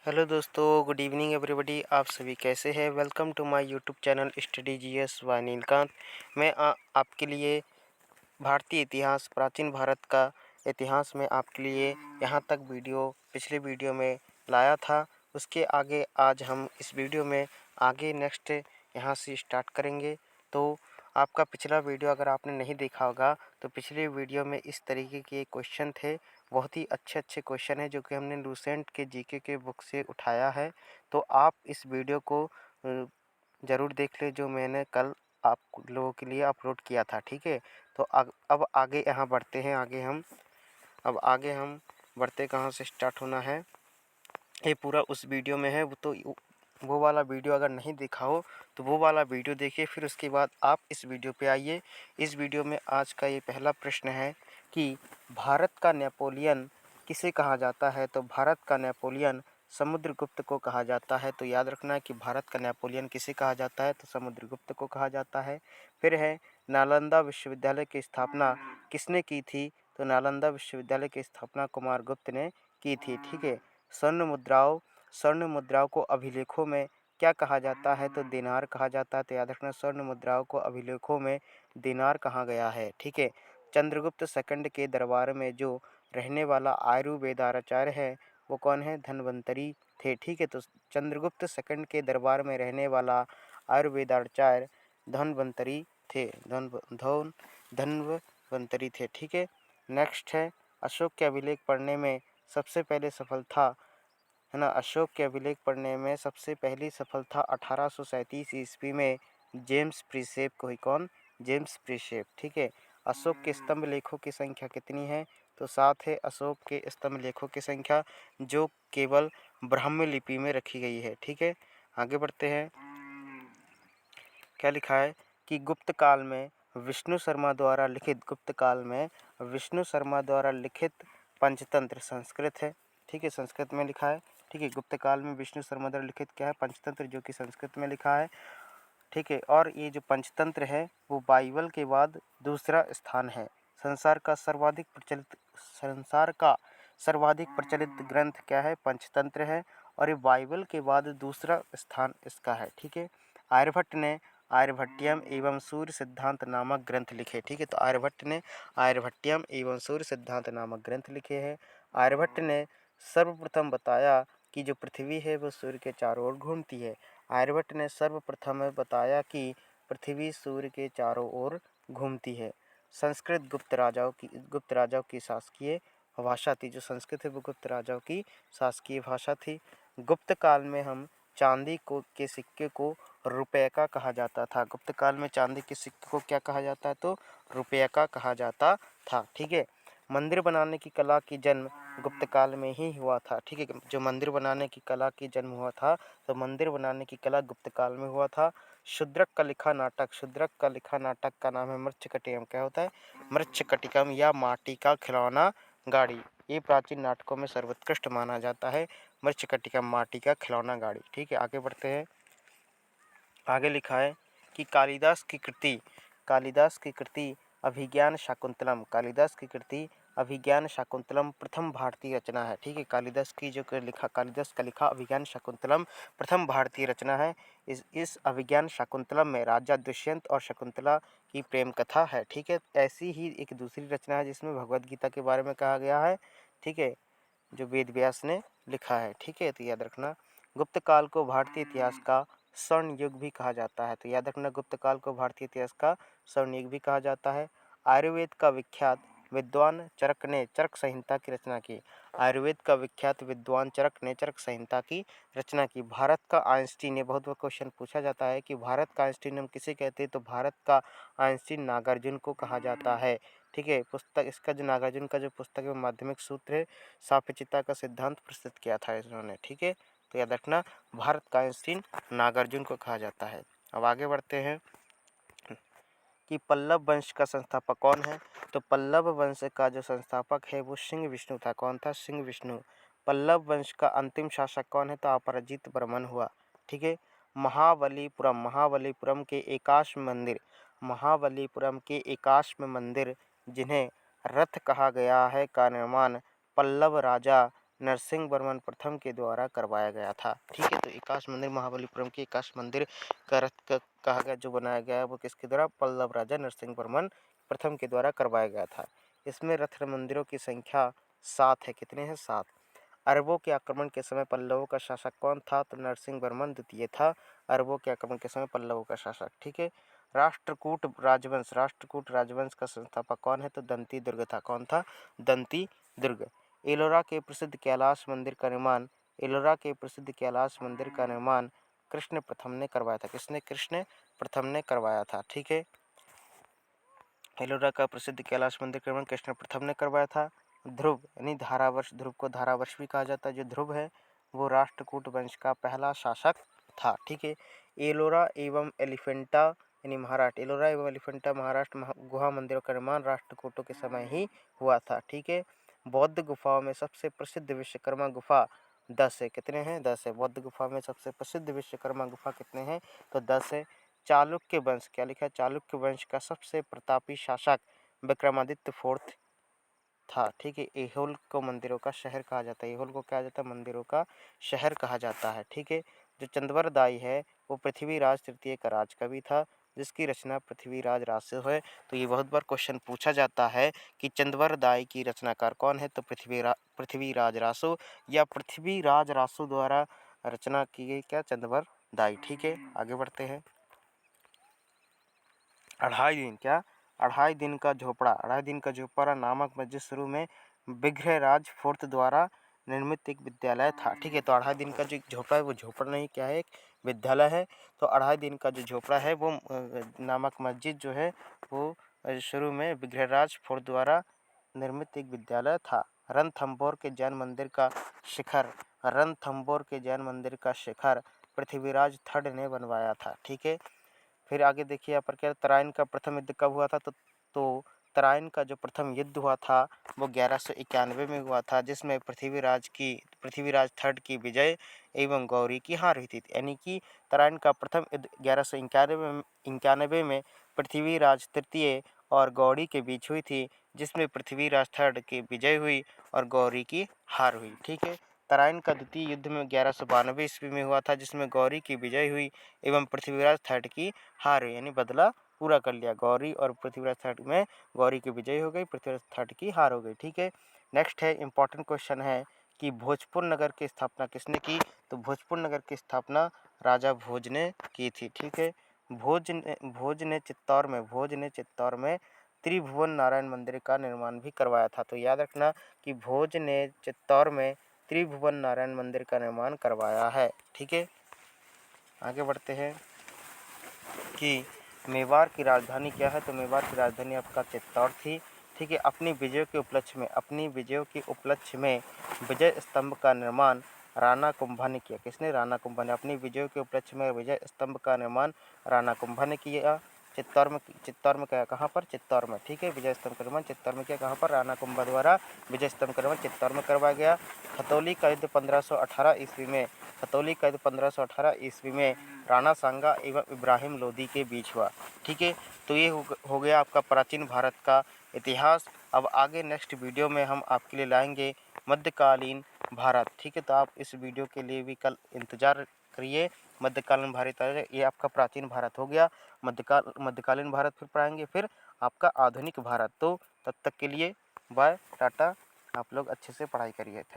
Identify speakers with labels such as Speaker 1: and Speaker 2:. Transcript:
Speaker 1: Hello दोस्तों, good evening everybody. आप सभी कैसे हैं? Welcome to my YouTube channel study GS by Neelkant. मैं आपके लिए भारतीय इतिहास, प्राचीन भारत का इतिहास में आपके लिए यहाँ तक पिछले वीडियो में लाया था। उसके आगे आज हम इस वीडियो में आगे नेक्स्ट यहाँ से स्टार्ट करेंगे। तो आपका पिछला वीडियो अगर आपने नहीं देखा होगा तो पिछले वीडियो में इस तरीके के क्वेश्चन थे। बहुत ही अच्छे क्वेश्चन हैं जो कि हमने लूसेंट के जीके के बुक से उठाया है। तो आप इस वीडियो को ज़रूर देख लें जो मैंने कल आप लोगों के लिए अपलोड किया था। ठीक है, तो अब आगे यहाँ बढ़ते हैं। आगे हम बढ़ते कहाँ से स्टार्ट होना है, ये पूरा उस वीडियो में है। वो वाला वीडियो अगर नहीं देखा हो तो वो वाला वीडियो देखिए, फिर उसके बाद आप इस वीडियो पे आइए। इस वीडियो में आज का ये पहला प्रश्न है कि भारत का नेपोलियन किसे कहा जाता है? तो भारत का नेपोलियन समुद्रगुप्त को कहा जाता है। तो याद रखना है कि भारत का नेपोलियन किसे कहा जाता है? तो समुद्रगुप्त को कहा जाता है। फिर है, नालंदा विश्वविद्यालय की स्थापना किसने की थी? तो नालंदा विश्वविद्यालय की स्थापना कुमारगुप्त ने की थी। ठीक है। स्वर्ण मुद्राओं को अभिलेखों में क्या कहा जाता है? तो दिनार कहा जाता है। तो याद रखना, स्वर्ण मुद्राओं को अभिलेखों में दिनार कहा गया है। ठीक है। चंद्रगुप्त सेकंड के दरबार में जो रहने वाला आयुर्वेदाचार्य है वो कौन है? धन्वंतरी थे। ठीक है, तो चंद्रगुप्त सेकंड के दरबार में रहने वाला आयुर्वेदाचार्य धन्वंतरी थे। धन्वंतरी थे। ठीक है। नेक्स्ट है, अशोक के अभिलेख पढ़ने में सबसे पहले सफलता, है ना, अशोक के अभिलेख पढ़ने में सबसे पहली सफलता 1837 ईस्वी में जेम्स प्रिसेप को हुई। कौन? जेम्स प्रिसेप। ठीक है। अशोक के स्तंभ लेखों की संख्या कितनी है? तो 7 है अशोक के स्तंभ लेखों की संख्या, जो केवल ब्राह्मी लिपि में रखी गई है। ठीक है, आगे बढ़ते हैं। क्या लिखा है कि गुप्त काल में विष्णु शर्मा द्वारा लिखित पंचतंत्र संस्कृत है। ठीक है, संस्कृत में लिखा है। ठीक है, गुप्त काल में विष्णु शर्मा द्वारा लिखित क्या है? पंचतंत्र, जो कि संस्कृत में लिखा है। ठीक है, और ये जो पंचतंत्र है वो बाइबल के बाद दूसरा स्थान है। संसार का सर्वाधिक प्रचलित ग्रंथ क्या है? पंचतंत्र है, और ये बाइबल के बाद दूसरा स्थान इसका है। ठीक है। आर्यभट्ट ने आर्यभट्टियम एवं सूर्य सिद्धांत नामक ग्रंथ लिखे। ठीक है, तो आर्यभट्ट ने आर्यभट्टियम एवं सूर्य सिद्धांत नामक ग्रंथ लिखे हैं। आर्यभट्ट ने सर्वप्रथम बताया कि जो पृथ्वी है वो सूर्य के चारों ओर घूमती है। आर्यभट्ट ने सर्वप्रथम बताया कि पृथ्वी सूर्य के चारों ओर घूमती है। संस्कृत गुप्त राजाओं की शासकीय भाषा थी। जो संस्कृत है वो गुप्त राजाओं की शासकीय भाषा थी। गुप्त काल में हम चांदी के सिक्के को रुपये कहा जाता था। गुप्त काल में चांदी के सिक्के को क्या कहा जाता है? तो रुपये कहा जाता था। ठीक है। मंदिर बनाने की कला की जन्म गुप्त काल में ही हुआ था। ठीक है, जो मंदिर बनाने की कला की जन्म हुआ था, तो मंदिर बनाने की कला गुप्त काल में हुआ था। शूद्रक का लिखा नाटक का नाम है मृच्छकटिकम। क्या होता है? मृच्छकटिकम, या माटी का खिलौना गाड़ी। ये प्राचीन नाटकों में सर्वोत्कृष्ट माना जाता है। मृच्छकटिकम, माटी का खिलौना गाड़ी। ठीक है, आगे बढ़ते हैं। आगे लिखा है कि कालिदास की कृति अभिज्ञान शाकुंतलम प्रथम भारतीय रचना है। ठीक है, कालिदास का लिखा अभिज्ञान शाकुंतलम प्रथम भारतीय रचना है। इस अभिज्ञान शाकुंतलम में राजा दुष्यंत और शकुंतला की प्रेम कथा है। ठीक है, ऐसी ही एक दूसरी रचना है जिसमें भगवद गीता के बारे में कहा गया है। ठीक है, जो वेद व्यास ने लिखा है। ठीक है, तो याद रखना, गुप्त काल को भारतीय इतिहास का स्वर्ण युग भी कहा जाता है। तो याद रखना, गुप्त काल को भारतीय इतिहास का स्वर्ण युग भी कहा जाता है। आयुर्वेद का विख्यात विद्वान चरक ने चरक संहिता की रचना की। आयुर्वेद का विख्यात विद्वान चरक ने चरक संहिता की रचना की। भारत का आइंस्टीन, ये बहुत क्वेश्चन पूछा जाता है कि भारत का आइंस्टीन हम किसे कहते हैं? तो भारत का आइंस्टीन नागार्जुन को कहा जाता है। ठीक है, पुस्तक इसका जो नागार्जुन का जो पुस्तक है माध्यमिक सूत्र है, सापेक्षता का सिद्धांत प्रस्तुत किया था इन्होंने। ठीक है, तो याद रखना, भारत का आइंस्टीन नागार्जुन को कहा जाता है। अब आगे बढ़ते हैं कि पल्लव वंश का संस्थापक कौन है? तो पल्लव वंश का जो संस्थापक है वो सिंह विष्णु था। कौन था? सिंह विष्णु। पल्लव वंश का अंतिम शासक कौन है? तो अपराजित वर्मन हुआ। ठीक है। महाबलीपुरम के एकाश्म मंदिर जिन्हें रथ कहा गया है का निर्माण पल्लव राजा नरसिंहवर्मन प्रथम के द्वारा करवाया गया था। ठीक है, तो एकाश मंदिर महाबलीपुरम के एकाश मंदिर का रथ कहा गया जो बनाया गया है वो किसके द्वारा? पल्लव राजा नरसिंहवर्मन प्रथम के द्वारा करवाया गया था। इसमें रथ मंदिरों की संख्या 7 है। कितने हैं? 7। अरबों के आक्रमण के समय पल्लवों का शासक कौन था? तो नरसिंहवर्मन द्वितीय था अरबों के आक्रमण के समय पल्लवों का शासक। ठीक है, राष्ट्रकूट राजवंश का संस्थापक कौन है? तो दंती दुर्ग था। कौन था? दंती दुर्ग। एलोरा के प्रसिद्ध कैलाश मंदिर का निर्माण कृष्ण प्रथम ने करवाया था। किसने? कृष्ण प्रथम ने करवाया था। ठीक है, एलोरा का प्रसिद्ध कैलाश मंदिर का निर्माण कृष्ण प्रथम ने करवाया था। ध्रुव यानी धारावर्ष, ध्रुव को धारावर्ष भी कहा जाता है। जो ध्रुव है वो राष्ट्रकूट वंश का पहला शासक था। ठीक है, एलोरा एवं एलिफेंटा यानी महाराष्ट्र, एलोरा एवं एलिफेंटा महाराष्ट्र गुहा मंदिरों का निर्माण राष्ट्रकूटों के समय ही हुआ था। ठीक है, बौद्ध गुफाओं में सबसे प्रसिद्ध विश्वकर्मा गुफा 10 है। कितने हैं? 10 है। बौद्ध गुफा में सबसे प्रसिद्ध विश्वकर्मा गुफा कितने हैं? तो 10 है। चालुक्य वंश, क्या लिखा है? चालुक्य वंश का सबसे प्रतापी शासक विक्रमादित्य फोर्थ था। ठीक है, ऐहोल को मंदिरों का शहर कहा जाता है। ऐहोल को क्या जाता है? मंदिरों का शहर कहा जाता है। ठीक है, जो चंद्रवरदाई है वो पृथ्वीराज तृतीय का राजकवि था जिसकी रचना पृथ्वीराज रासो है। तो ये बहुत बार क्वेश्चन पूछा जाता है कि चंद्रवरदाई की रचनाकार कौन है? तो पृथ्वीराज रासो या पृथ्वीराज रासो द्वारा रचना की गई क्या? चंद्रवरदाई। ठीक है, आगे बढ़ते हैं। अढ़ाई दिन, क्या? अढ़ाई दिन का झोपड़ा नामक मस्जिद शुरू में विग्रहराज फोर्थ द्वारा निर्मित एक विद्यालय था। ठीक है, तो अढ़ाई दिन का जो झोपड़ा है वो झोपड़ा नहीं, क्या है? एक विद्यालय है। तो अढ़ाई दिन का जो झोपड़ा है वो नामक मस्जिद जो है वो शुरू में विग्रहराज फोर्थ द्वारा निर्मित एक विद्यालय था। रणथंभौर के जैन मंदिर का शिखर पृथ्वीराज थर्ड ने बनवाया था। ठीक है, फिर आगे देखिए यहाँ पर क्या? तराइन का प्रथम युद्ध कब हुआ था? तो तराइन का जो प्रथम युद्ध हुआ था वो 1191 में हुआ था जिसमें पृथ्वीराज थर्ड की विजय एवं गौरी की हार हुई थी। यानी कि तराइन का प्रथम युद्ध 1191 में पृथ्वीराज तृतीय और गौरी के बीच हुई थी जिसमें पृथ्वीराज थर्ड की विजय हुई और गौरी की हार हुई। ठीक है, तराइन का द्वितीय युद्ध में 1192 ईस्वी में हुआ था जिसमें गौरी की विजय हुई एवं पृथ्वीराज थर्ड की हार हुई। यानी बदला पूरा कर लिया। गौरी और पृथ्वीराज थर्ड में गौरी की विजय हो गई, पृथ्वीराज थर्ड की हार हो गई। ठीक है, नेक्स्ट है इंपॉर्टेंट क्वेश्चन है कि भोजपुर नगर की स्थापना किसने की? तो भोजपुर नगर की स्थापना राजा भोज ने की थी। ठीक है, भोज ने चित्तौड़ में त्रिभुवन नारायण मंदिर का निर्माण भी करवाया था। तो याद रखना कि भोज ने चित्तौड़ में त्रिभुवन नारायण मंदिर का निर्माण करवाया है। ठीक है, आगे बढ़ते हैं कि मेवाड़ की राजधानी क्या है? तो मेवाड़ की राजधानी आपका चित्तौड़ थी। ठीक है, अपनी विजयों के उपलक्ष्य में विजय स्तंभ का निर्माण राणा कुंभा ने किया। किसने? राणा कुंभा ने। अपनी विजयों के उपलक्ष्य में विजय स्तंभ का निर्माण राणा कुंभा ने किया। चित्तौड़ में क्या? कहाँ पर? चित्तौड़ में। ठीक है, विजय स्तंभ का निर्माण चित्तौड़ में किया। कहाँ पर? राणा कुंभा द्वारा विजय स्तंभ का निर्माण चित्तौड़ में करवाया गया। खतौली का युद्ध 1518 ईस्वी में राणा सांगा एवं इब्राहिम लोदी के बीच हुआ। ठीक है, तो ये हो गया आपका प्राचीन भारत का इतिहास। अब आगे नेक्स्ट वीडियो में हम आपके लिए लाएंगे मध्यकालीन भारत। ठीक है, तो आप इस वीडियो के लिए भी कल इंतज़ार करिए। मध्यकालीन भारत, ये आपका प्राचीन भारत हो गया। मध्यकालीन भारत फिर पढ़ाएंगे, फिर आपका आधुनिक भारत। तो तब तक के लिए बाय टाटा। आप लोग अच्छे से पढ़ाई करिए। थैंक